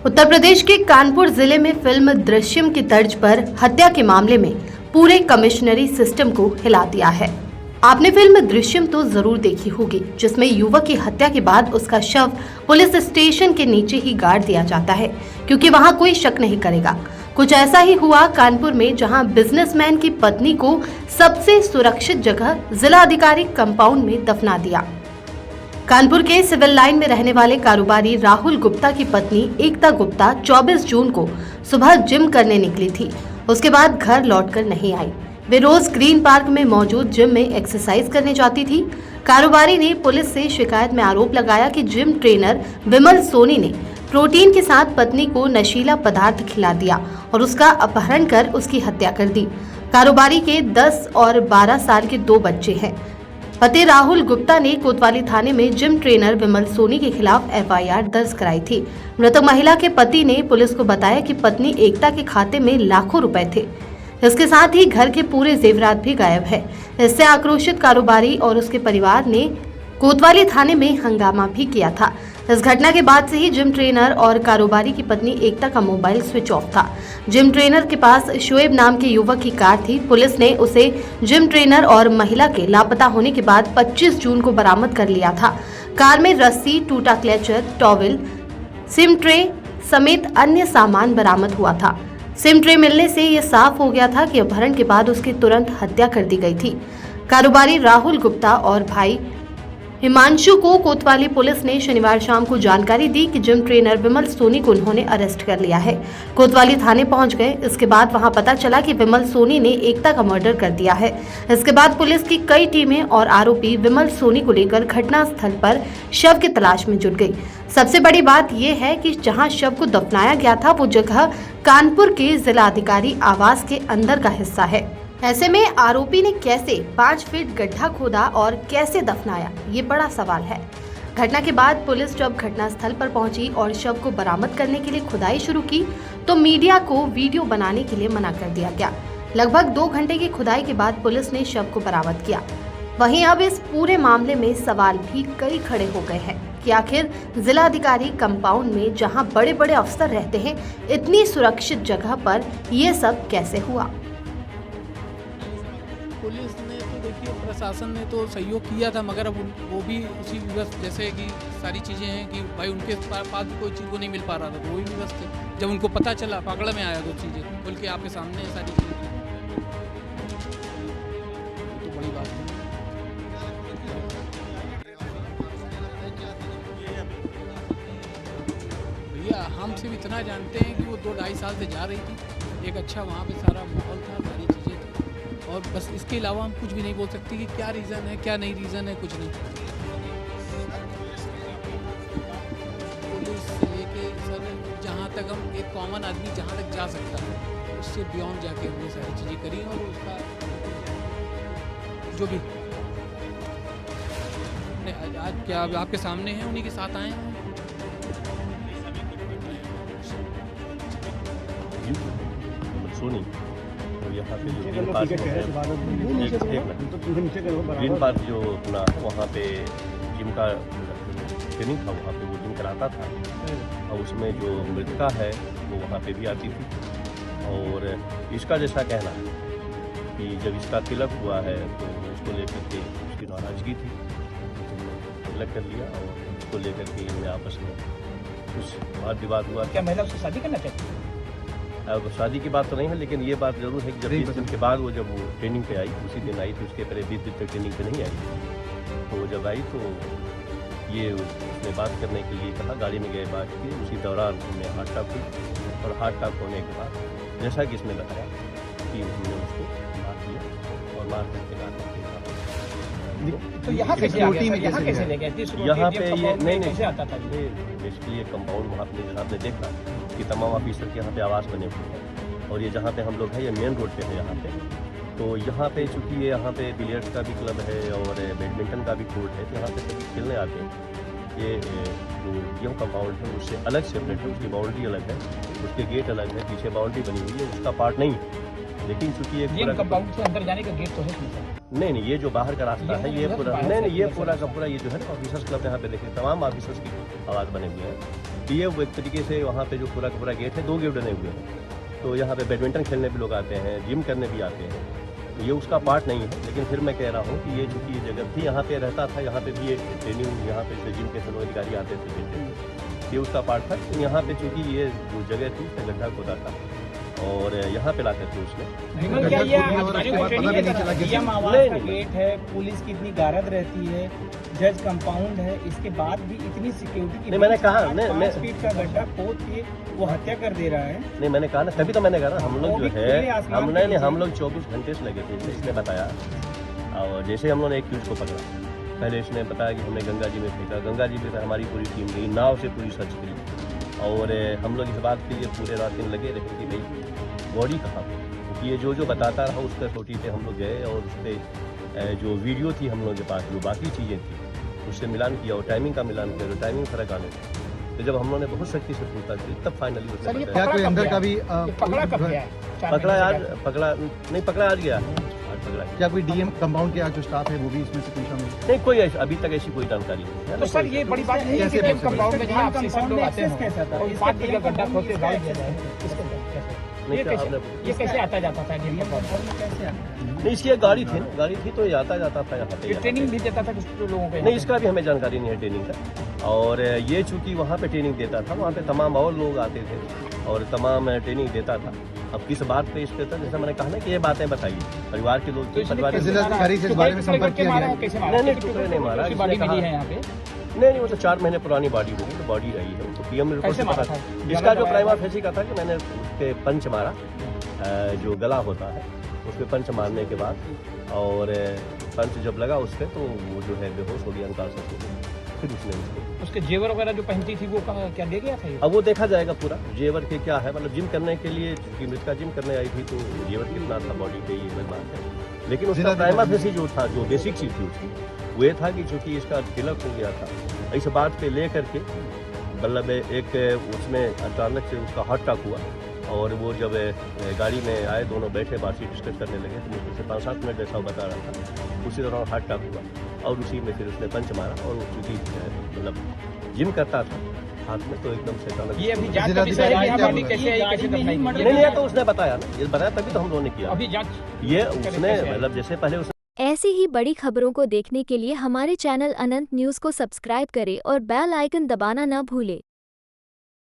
उत्तर प्रदेश के कानपुर जिले में फिल्म दृश्यम की तर्ज पर हत्या के मामले में पूरे कमिश्नरी सिस्टम को हिला दिया है। आपने फिल्म दृश्यम तो जरूर देखी होगी, जिसमें युवक की हत्या के बाद उसका शव पुलिस स्टेशन के नीचे ही गाड़ दिया जाता है, क्योंकि वहां कोई शक नहीं करेगा। कुछ ऐसा ही हुआ कानपुर में, जहां बिजनेसमैन की पत्नी को सबसे सुरक्षित जगह जिला अधिकारी कंपाउंड में दफना दिया। कानपुर के सिविल लाइन में रहने वाले कारोबारी राहुल गुप्ता की पत्नी एकता गुप्ता 24 जून को सुबह जिम करने निकली थी। उसके बाद घर लौटकर नहीं आई। वे रोज ग्रीन पार्क में मौजूद जिम में एक्सरसाइज करने जाती थी। कारोबारी ने पुलिस से शिकायत में आरोप लगाया कि जिम ट्रेनर विमल सोनी ने प्रोटीन के साथ पत्नी को नशीला पदार्थ खिला दिया और उसका अपहरण कर उसकी हत्या कर दी। कारोबारी के 10 और 12 साल के 2 बच्चे हैं। पति राहुल गुप्ता ने कोतवाली थाने में जिम ट्रेनर विमल सोनी के खिलाफ एफआईआर दर्ज कराई थी। मृतक महिला के पति ने पुलिस को बताया कि पत्नी एकता के खाते में लाखों रुपए थे। इसके साथ ही घर के पूरे जेवरात भी गायब है। इससे आक्रोशित कारोबारी और उसके परिवार ने कोतवाली थाने में हंगामा भी किया था। इस घटना के बाद से ही जिम ट्रेनर और कारोबारी की पत्नी एकता का मोबाइल स्विच ऑफ था। जिम ट्रेनर के पास शोएब नाम के युवक की कार थी। पुलिस ने उसे जिम ट्रेनर और महिला के लापता होने के बाद 25 जून को बरामद कर लिया था। कार में रस्सी, टूटा क्लेचर, टॉवेल, सिम ट्रे समेत अन्य सामान बरामद हुआ था। सिम ट्रे मिलने से यह साफ हो गया था कि अपहरण के बाद उसकी तुरंत हत्या कर दी गई थी। कारोबारी राहुल गुप्ता और भाई हिमांशु को कोतवाली पुलिस ने शनिवार शाम को जानकारी दी कि जिम ट्रेनर विमल सोनी को उन्होंने अरेस्ट कर लिया है। कोतवाली थाने पहुंच गए। इसके बाद वहां पता चला कि विमल सोनी ने एकता का मर्डर कर दिया है। इसके बाद पुलिस की कई टीमें और आरोपी विमल सोनी को लेकर घटना स्थल पर शव की तलाश में जुट गई। सबसे बड़ी बात यह है कि जहां शव को दफनाया गया था वो जगह कानपुर के जिला अधिकारी आवास के अंदर का हिस्सा है। ऐसे में आरोपी ने कैसे 5 फीट गड्ढा खोदा और कैसे दफनाया, ये बड़ा सवाल है। घटना के बाद पुलिस जब घटनास्थल पर पहुंची और शव को बरामद करने के लिए खुदाई शुरू की तो मीडिया को वीडियो बनाने के लिए मना कर दिया गया। लगभग 2 घंटे की खुदाई के बाद पुलिस ने शव को बरामद किया। वहीं अब इस पूरे मामले में सवाल भी कई खड़े हो गए हैं कि आखिर जिला अधिकारी कंपाउंड में, जहां बड़े बड़े अफसर रहते हैं, इतनी सुरक्षित जगह पर ये सब कैसे हुआ। पुलिस ने तो देखिए, प्रशासन ने तो सहयोग किया था, मगर अब वो भी उसी व्यवस्थ, जैसे कि सारी चीज़ें हैं कि भाई उनके पास भी कोई चीज़ को नहीं मिल पा रहा था, तो वो भी व्यवस्थ थे। जब उनको पता चला, पकड़ में आया तो चीज़ें बोल के आपके सामने सारी चीज़ें, तो बड़ी बात है। भैया हम सिर्फ इतना जानते हैं कि वो 2-2.5 साल से जा रही थी। एक अच्छा वहाँ पे सारा माहौल था, सारी चीज़ें थी, और बस इसके अलावा हम कुछ भी नहीं बोल सकते कि क्या रीज़न है, क्या नहीं रीज़न है, कुछ नहीं। पुलिस से लेके सर, जहाँ तक हम एक कॉमन आदमी जहाँ तक जा सकता है, उससे बियॉन्ड जाके हमने सारी चीज़ें करी और उसका जो भी आज क्या आपके सामने हैं, उन्हीं के साथ आए हैं। सोनी यहाँ पे जो ग्रीन पार्क है, ग्रीन पार्क जो अपना वहाँ पे जिम का ट्रेनिंग था, वहाँ पे वो जिम कराता था, और उसमें जो मृतका है वो वहाँ पे भी आती थी। और इसका जैसा कहना है कि जब इसका तिलक हुआ है तो उसको लेकर के उसकी नाराज़गी थी, तिलक कर लिया और उसको लेकर के इनमें आपस में कुछ वाद विवाद हुआ। क्या महिला उससे शादी करना चाहती है? अब शादी की बात तो नहीं है, लेकिन ये बात जरूर है कि जब 20 दिन के बाद वो जब वो ट्रेनिंग पे आई, उसी दिन आई थी, उसके पहले 20 दिन तक ट्रेनिंग पे नहीं आई। तो जब आई तो ये उसने बात करने के लिए कहा, गाड़ी में गए, बात की। उसी दौरान उनमें हार्ट अटैक हुई, और हार्ट अटैक होने के बाद जैसा कि इसमें बताया कि हमने उसको मार दिया, और मार करके तो यहाँ कैसे आ गया? यहाँ कैसे ले गए? यहाँ पे ये नहीं आता था, ये बेसिकली ये कंपाउंड वहाँ पे जहाँ आपने देखा कि तमाम ऑफिसर के यहाँ पे आवास बने हुए हैं, और ये जहाँ पे हम लोग हैं, ये मेन रोड पे है यहाँ पे। तो यहाँ पे चूँकि ये यहाँ पे बिलियर्ड्स का भी क्लब है और बैडमिंटन का भी कोर्ट है, तो यहाँ पे सभी खेलने आते हैं। ये जो कंपाउंड है उससे अलग सेपरेट है, उसकी बाउंड्री अलग है, उसके गेट अलग है, पीछे बाउंड्री बनी हुई है, उसका पार्ट नहीं है। लेकिन चूँकि एक कंपाउंड से अंदर जाने का गेट तो है नहीं, ये जो बाहर का रास्ता है ये पूरा नहीं, ये पूरा का पूरा ये जो है ना ऑफिसर्स क्लब यहाँ पे देखिए तमाम ऑफिसर्स की आवाज़ बने हुए हैं। ये एक तरीके से वहाँ पे जो पूरा का पूरा गेट है 2 गेट बने हुए हैं, तो यहाँ पे बैडमिंटन खेलने भी लोग आते हैं, जिम करने भी आते हैं। ये उसका पार्ट नहीं है, लेकिन फिर मैं कह रहा हूँ कि ये चूँकि ये जगह थी, यहाँ पे रहता था, यहाँ पे भी एक ट्रेनिंग यहाँ पे जिम के सभी अधिकारी आते थे, ये उसका पार्ट था। यहाँ पे चूँकि ये जो जगह थी उसमें गड्ढा खोदा था और यहाँ पे लाते थे उसने। विमल, क्या ये अधिकारियों को ट्रेनिंग देता था? डीएम आवास का गेट है, पुलिस की इतनी गारद रहती है, जज कंपाउंड है, इसके बाद भी इतनी सिक्योरिटी की नहीं, मैंने कहा 5 फीट का गड्ढा खोद के वो हत्या कर दे रहा है। नहीं, मैंने कहा ना, तभी तो मैंने कहा ना, हम लोग जो है हम लोग 24 घंटे से लगे थे, इसने बताया। और जैसे हम लोगों ने एक क्यूज को पकड़ा, पहले इसने बताया कि हमने गंगा जी में फेंका, गंगा जी में हमारी पूरी टीम गई, नाव से पूरी सर्च करी और हम लोग इस बात के लिए पूरे रात दिन लगे रहे कि भाई बॉडी कहाँ पे, क्योंकि ये जो बताता रहा उस पर छोटी पे हम लोग गए और उस पर जो वीडियो थी हम लोगों के पास, जो बाकी चीज़ें थी उससे मिलान किया और टाइमिंग का मिलान किया, तो टाइमिंग फर्क आने लगा। तो जब हम लोगों ने बहुत सख्ती से पूछताछ की तब फाइनली उसने बताया। क्या कोई अंदर का भी पकड़ा कब गया? पकड़ा आज गया, आज पकड़ा। क्या कोई डीएम कंपाउंड के जो स्टाफ है वो भी इसमें से कोई शामिल है? नहीं, कोई अभी तक ऐसी कोई जानकारी नहीं है। तो सर ये बड़ी बात नहीं है कि डीएम कंपाउंड में जहाँ ऑफिसर लोग आते हैं कैसा था? और 5 फीट का गड्ढा खोद के गाड़ दिया जाए, ये कैसे आता जाता था डीएम कंपाउंड में? कैसे नहीं, इसकी एक गाड़ी थी तो ये आता जाता था यहाँ पे। ट्रेनिंग भी देता था कुछ लोगों को? नहीं, इसका भी हमें जानकारी नहीं है ट्रेनिंग का। और ये चूंकि वहाँ पे ट्रेनिंग देता था, वहाँ पे तमाम और लोग आते थे और तमाम ट्रेनिंग देता था। अब किस बात पे इस पे था, जैसे मैंने कहा ना कि ये बातें बताइए परिवार के लोग, परिवार जिलाधिकारी से इस बारे में संपर्क किया गया? नहीं, टुकड़े नहीं मारा, नहीं, वो तो 4 महीने पुरानी बॉडी होगी, तो बॉडी रही है, तो पीएम रिपोर्ट से पता था। इसका जो प्राइमा फेसी का था कि मैंने उसके पंच मारा, जो गला होता है उस पर पंच मारने के बाद और पंच जब लगा उस पर तो वो जो है बेहोश हो गया, अनकॉन्शियस हो गया। फिर उसने उसके जेवर वगैरह जो पहनती थी वो क्या दे गया था? अब वो देखा जाएगा पूरा जेवर के क्या है, मतलब जिम करने के लिए, क्योंकि मृतका जिम करने आई थी तो जेवर कितना था बॉडी पे ये अलग बात है। लेकिन उसका प्राइमा फेसी जो था, जो बेसिक चीज थी उसकी, वो ये था कि चूँकि इसका तिलक हो गया था, इस बात पे ले करके मतलब एक उसमें अचानक से उसका हार्ट अटैक हुआ और वो जब गाड़ी में आए, दोनों बैठे बातचीत डिस्कस करने लगे, तो मुझे से 5-7 मिनट जैसा वो बता रहा था, उसी दौरान हार्ट अटैक हुआ और उसी में फिर उसने पंच मारा और चूँकि मतलब जिम करता था हाथ में, तो एकदम से अचानक ये अभी जांच का विषय है, बॉडी कैसे आई, कैसे दफनाई? नहीं, तो उसने बताया ना, ये बताया तभी तो हम लोगों ने किया। अभी जांच ये उसने मतलब जैसे पहले उसने ऐसी ही बड़ी खबरों को देखने के लिए हमारे चैनल अनंत न्यूज़ को सब्सक्राइब करें और बेल आइकन दबाना न भूलें।